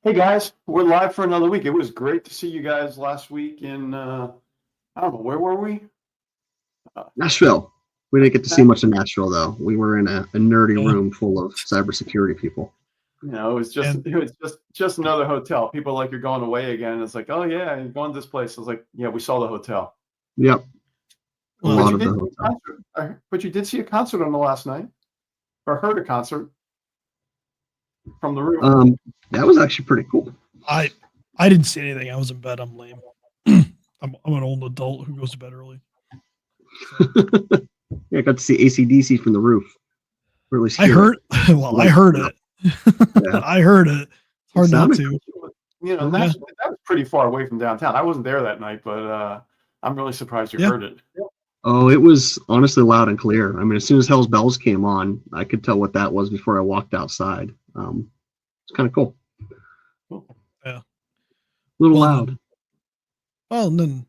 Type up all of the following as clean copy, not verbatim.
Hey guys, we're live for another week. It was great to see you guys last week in, I don't know, where were we? Nashville. We didn't get to see much of Nashville though. We were in a nerdy Yeah. room full of cybersecurity people. It was just And- it was just another hotel. People like, you're going away again. It's like, oh yeah, you're going to this place. I was like, yeah, we saw the hotel. Yep. A Well, lot you of the did see a hotel. concert. But you did see a concert on the last night, or heard a concert from the roof. That was actually pretty cool. I didn't see anything. I was in bed. I'm lame. I'm an old adult who goes to bed early. Yeah, I got to see AC/DC from the roof. Really I heard. Well, I heard it. Yeah. I heard it. It's hard not Sounded to. That was pretty far away from downtown. I wasn't there that night, but I'm really surprised you Yeah. heard it. Oh, it was honestly loud and clear. I mean, as soon as Hell's Bells came on, I could tell what that was before I walked outside. It's kind of cool. Yeah. A little Well, loud. And then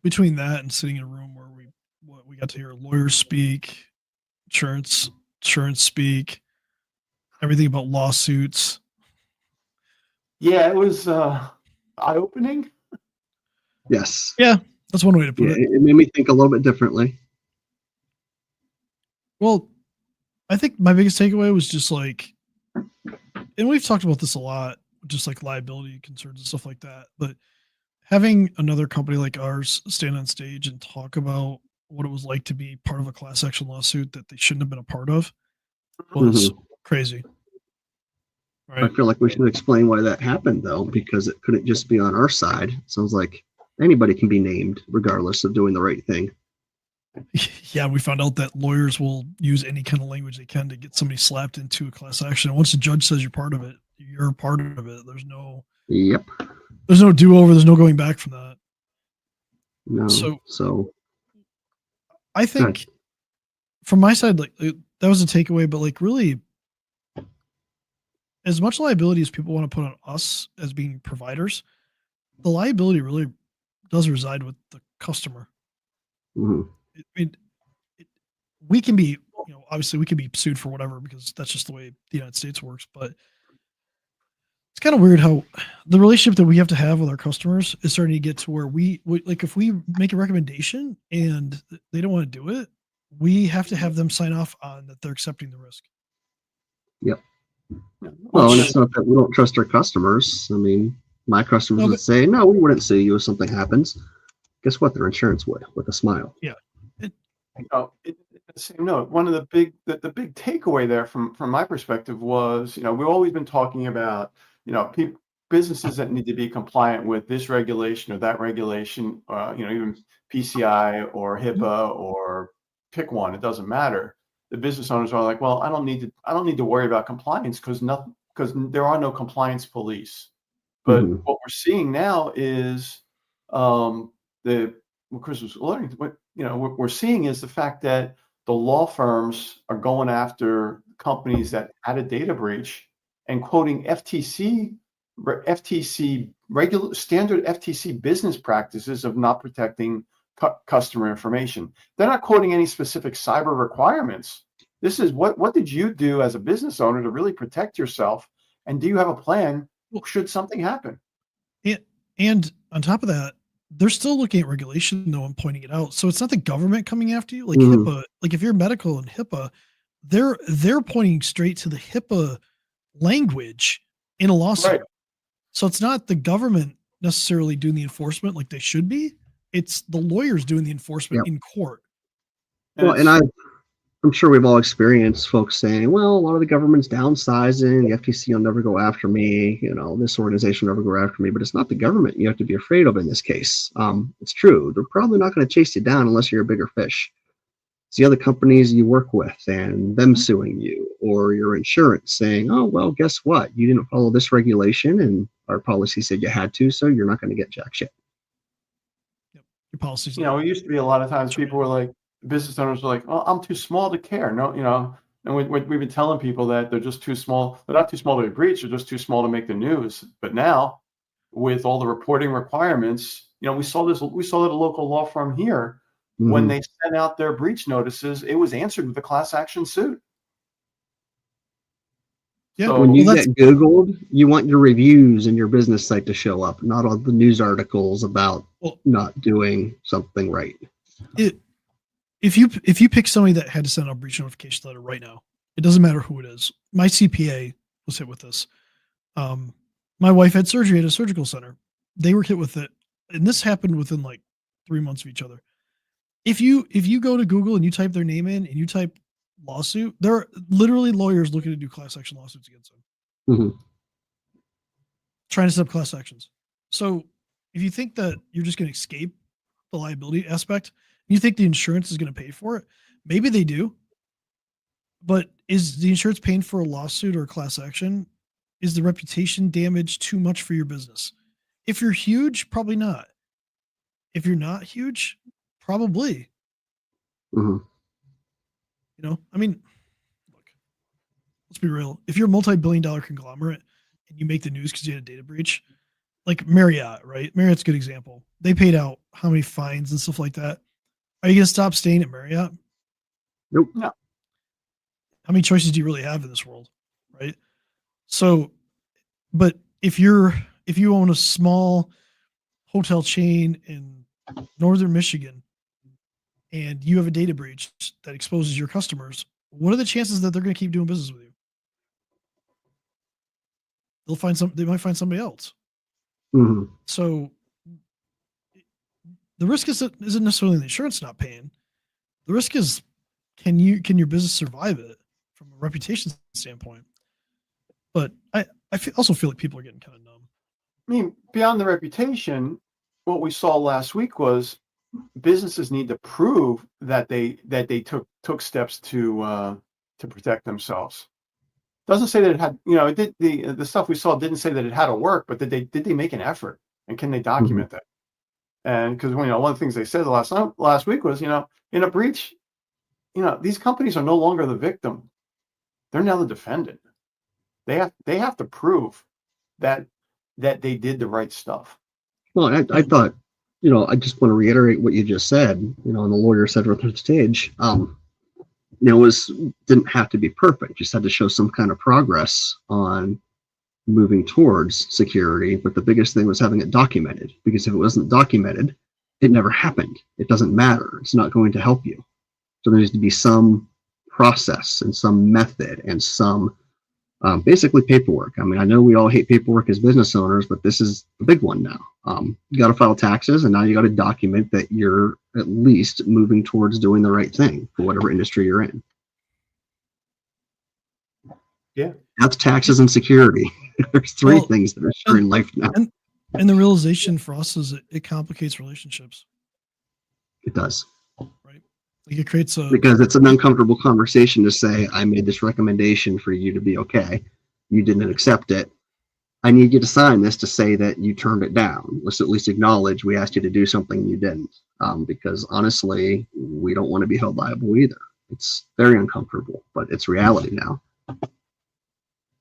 between that and sitting in a room where we got to hear lawyers speak, insurance speak, everything about lawsuits. Yeah, it was eye-opening. Yes. Yeah, that's one way to put Yeah, it. it made me think a little bit differently. Well, I think my biggest takeaway was just like, and we've talked about this a lot, just like liability concerns and stuff like that. But having another company like ours stand on stage and talk about what it was like to be part of a class action lawsuit that they shouldn't have been a part of was crazy. Right? I feel like we should explain why that happened, though, because it couldn't just be on our side. It sounds like anybody can be named regardless of doing the right thing. Yeah, we found out that lawyers will use any kind of language they can to get somebody slapped into a class action. And once the judge says you're part of it, you're part of it. There's no do-over. There's no going back from that. No. So I think from my side, like that was a takeaway, but like really, as much liability as people want to put on us as being providers, the liability really does reside with the customer. I mean, we can be, obviously we can be sued for whatever because that's just the way the United States works. But it's kind of weird how the relationship that we have to have with our customers is starting to get to where we like if we make a recommendation and they don't want to do it, we have to have them sign off on that they're accepting the risk. Yep. Well, and it's not that we don't trust our customers. I mean, my customers would say, no, we wouldn't sue you if something happens. Guess what? Their insurance would, with a smile. Yeah. Same note. One of the big takeaway there from my perspective was, we've always been talking about, businesses that need to be compliant with this regulation or that regulation, even PCI or HIPAA or pick one. It doesn't matter. The business owners are like, well, I don't need to worry about compliance because there are no compliance police. But what we're seeing now is what Chris was learning. What we're seeing is the fact that the law firms are going after companies that had a data breach and quoting FTC regular standard FTC business practices of not protecting customer information. They're not quoting any specific cyber requirements. This is what did you do as a business owner to really protect yourself? And do you have a plan should something happen? And on top of that, they're still looking at regulation though and pointing it out. So it's not the government coming after you. Like HIPAA, like if you're medical and HIPAA, they're pointing straight to the HIPAA language in a lawsuit. Right. So it's not the government necessarily doing the enforcement like they should be. It's the lawyers doing the enforcement in court. Well, and I'm sure we've all experienced folks saying, well, a lot of the government's downsizing, the FTC will never go after me, this organization will never go after me, but it's not the government you have to be afraid of in this case. It's true. They're probably not going to chase you down unless you're a bigger fish. It's the other companies you work with and them suing you, or your insurance saying, oh, well, guess what? You didn't follow this regulation and our policy said you had to, so you're not going to get jack shit. Yep. Your policies. It used to be a lot of times people were like, business owners are like, oh, I'm too small to care. No, and we've been telling people that they're just too small. They're not too small to be breached. They're just too small to make the news. But now, with all the reporting requirements, we saw that a local law firm here. When they sent out their breach notices, it was answered with a class action suit. Yeah. So- When you Well, get Googled, you want your reviews in your business site to show up, not all the news articles about not doing something right. If you pick somebody that had to send out a breach notification letter right now, it doesn't matter who it is. My CPA was hit with this. My wife had surgery at a surgical center. They were hit with it, and this happened within like 3 months of each other. If you go to Google and you type their name in and you type lawsuit, there are literally lawyers looking to do class action lawsuits against them, Mhm. trying to set up class actions. So if you think that you're just going to escape the liability aspect, you think the insurance is going to pay for it, maybe they do. But is the insurance paying for a lawsuit or a class action? Is the reputation damage too much for your business? If you're huge, probably not. If you're not huge, probably. Mhm. You know, I mean, look, let's be real. If you're a multi-billion-dollar conglomerate and you make the news because you had a data breach, like Marriott, right? Marriott's a good example. They paid out how many fines and stuff like that. Are you going to stop staying at Marriott? Nope. No. How many choices do you really have in this world, right? So, but if you own a small hotel chain in northern Michigan and you have a data breach that exposes your customers, what are the chances that they're going to keep doing business with you? They might find somebody else. Mhm. So the risk isn't necessarily the insurance not paying. The risk is can your business survive it from a reputation standpoint? But I also feel like people are getting kind of numb. I mean, beyond the reputation, what we saw last week was businesses need to prove that they took steps to protect themselves. Doesn't say that it had, it did the stuff we saw didn't say that it had to work, but did they make an effort, and can they document that? And because one of the things they said last week was, in a breach, these companies are no longer the victim; they're now the defendant. They have to prove that they did the right stuff. Well, I thought, I just want to reiterate what you just said, and the lawyer said right on the stage, didn't have to be perfect, just had to show some kind of progress on moving towards security. But the biggest thing was having it documented, because if it wasn't documented, it never happened. It doesn't matter. It's not going to help you. So there needs to be some process and some method and some basically paperwork. I mean, I know we all hate paperwork as business owners, but this is the big one now. You got to file taxes, and now you got to document that you're at least moving towards doing the right thing for whatever industry you're in. Yeah. That's taxes and security. There's three things that are sure in life now. And the realization for us is it complicates relationships. It does. Right. Like it creates because it's an uncomfortable conversation to say, I made this recommendation for you to be okay. You didn't accept it. I need you to sign this to say that you turned it down. Let's at least acknowledge we asked you to do something and you didn't. Because honestly, we don't want to be held liable either. It's very uncomfortable, but it's reality now.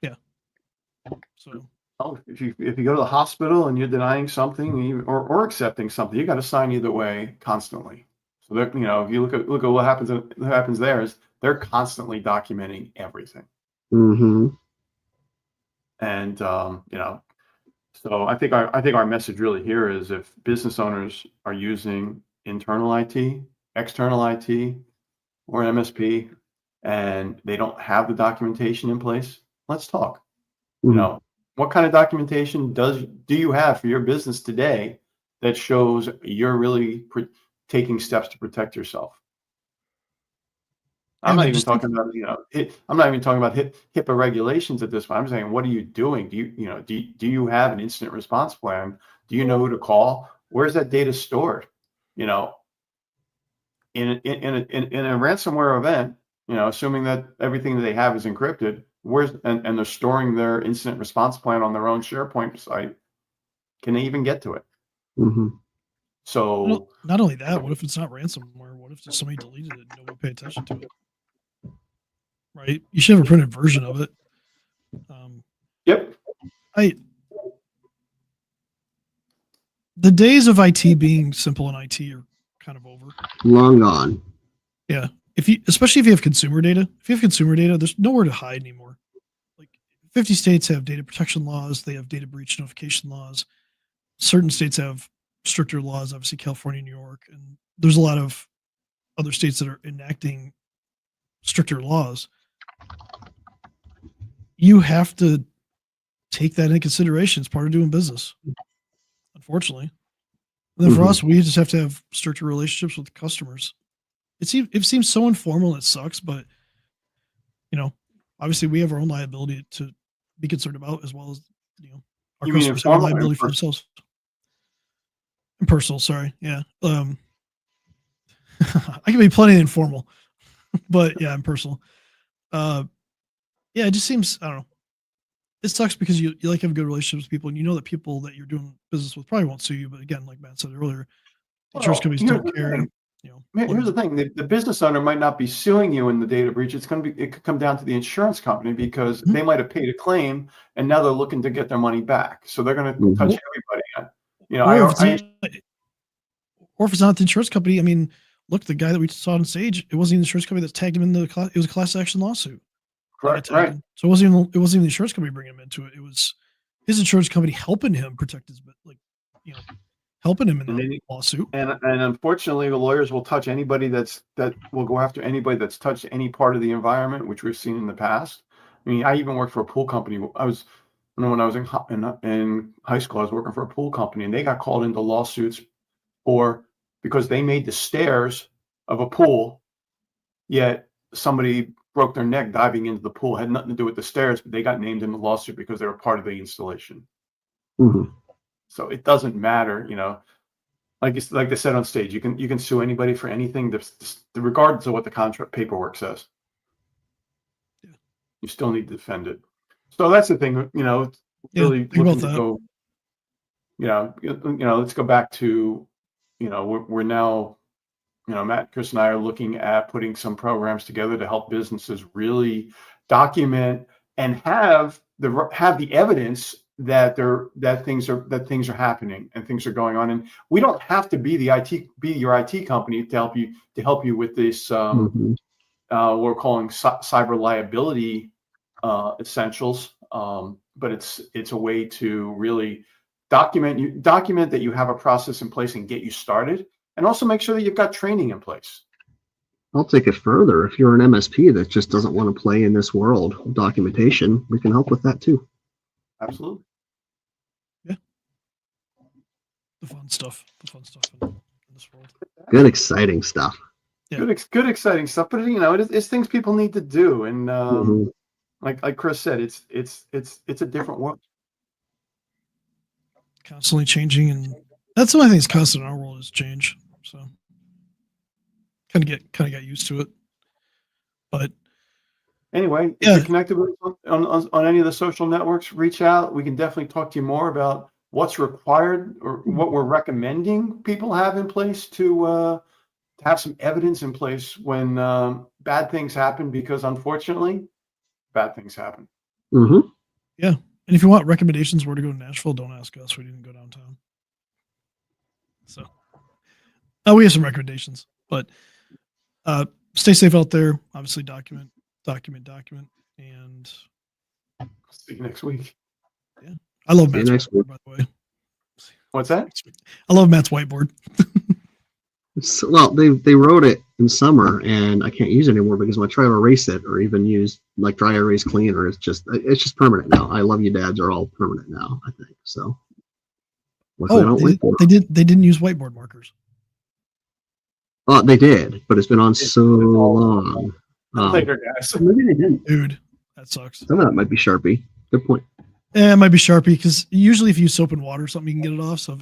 Yeah. So if you go to the hospital and you're denying something or accepting something, you got to sign either way constantly. So that, if you look at what happens there is they're constantly documenting everything. Mm-hmm. And so I think our message really here is, if business owners are using internal IT, external IT, or an MSP, and they don't have the documentation in place, let's talk. Mm-hmm. What kind of documentation do you have for your business today that shows you're really taking steps to protect yourself? I'm not even talking about HIPAA regulations at this point. I'm saying, what are you doing? Do you have an incident response plan? Do you know who to call? Where's that data stored? In a ransomware event, assuming that everything that they have is encrypted, and they're storing their incident response plan on their own SharePoint site, can they even get to it? Mm-hmm. So not only that, what if it's not ransomware? What if just somebody deleted it and nobody paid attention to it? Right? You should have a printed version of it. Yep. The days of IT being simple in IT are kind of over. Long gone. Yeah. Especially if you have consumer data. If you have consumer data, there's nowhere to hide anymore. Like, 50 states have data protection laws. They have data breach notification laws. Certain states have stricter laws, obviously California, New York, and there's a lot of other states that are enacting stricter laws. You have to take that into consideration. It's part of doing business, unfortunately. And then for us, we just have to have stricter relationships with customers. It seems so informal. It sucks, but obviously we have our own liability to be concerned about, as well as our You mean customers have informal or liability for themselves. Impersonal, sorry, yeah. I can be plenty informal, but yeah, impersonal. Yeah, it just seems, I don't know. It sucks because you like have good relationships with people, and you know that people that you're doing business with probably won't sue you. But again, like Matt said earlier, insurance companies don't care. Here's the thing: the business owner might not be suing you in the data breach. It could come down to the insurance company, because they might have paid a claim and now they're looking to get their money back. So they're going to touch everybody. Or if it's not the insurance company, I mean, look, the guy that we saw on stage, it wasn't the insurance company that tagged him in it was a class action lawsuit. Right. So it wasn't even the insurance company bringing him into it. It was his insurance company helping him protect his, helping him in the lawsuit. And unfortunately, the lawyers will touch anybody that will go after anybody that's touched any part of the environment, which we've seen in the past. I mean, I even worked for a pool company. When I was in high school, I was working for a pool company, and they got called into lawsuits because they made the stairs of a pool, yet somebody broke their neck diving into the pool. It had nothing to do with the stairs, but they got named in the lawsuit because they were part of the installation. So it doesn't matter, like they said on stage, you can sue anybody for anything, regardless of what the contract paperwork says. Yeah. You still need to defend it. So that's the thing, really looking to go, let's go back to, we're now, Matt, Chris, and I are looking at putting some programs together to help businesses really document and have the evidence that things are happening and things are going on. And we don't have to be your IT company to help you with this. We're calling cyber liability essentials, but it's a way to really document that you have a process in place and get you started, and also make sure that you've got training in place. I'll take it further. If you're an MSP that just doesn't want to play in this world of documentation, we can help with that too. Absolutely. Yeah. The fun stuff in this world. Good, exciting stuff. Yeah. Good, exciting stuff. But it's things people need to do, and like Chris said, it's a different world. Constantly changing, and that's the only thing that's constant in our world is change. So kind of got used to it. But anyway, if you're connected with us on any of the social networks, reach out. We can definitely talk to you more about what's required or what we're recommending people have in place to have some evidence in place when bad things happen, because unfortunately, bad things happen. Yeah. And if you want recommendations where to go to Nashville, don't ask us. We didn't go downtown. So we have some recommendations, but stay safe out there. Obviously document, and see you next week. Yeah. I love Matt's whiteboard, by the way. What's that? I love Matt's whiteboard. Well, they wrote it in summer, and I can't use it anymore because when I try to erase it or even use like dry erase cleaner, it's just permanent now. I love you dads are all permanent now, I think. So they didn't use whiteboard markers. They did, but it's been on so long. Later, guys. Maybe they didn't. Dude, that sucks. Some of that might be Sharpie. Good point. It might be Sharpie, because usually if you use soap and water or something, you can get it off. So if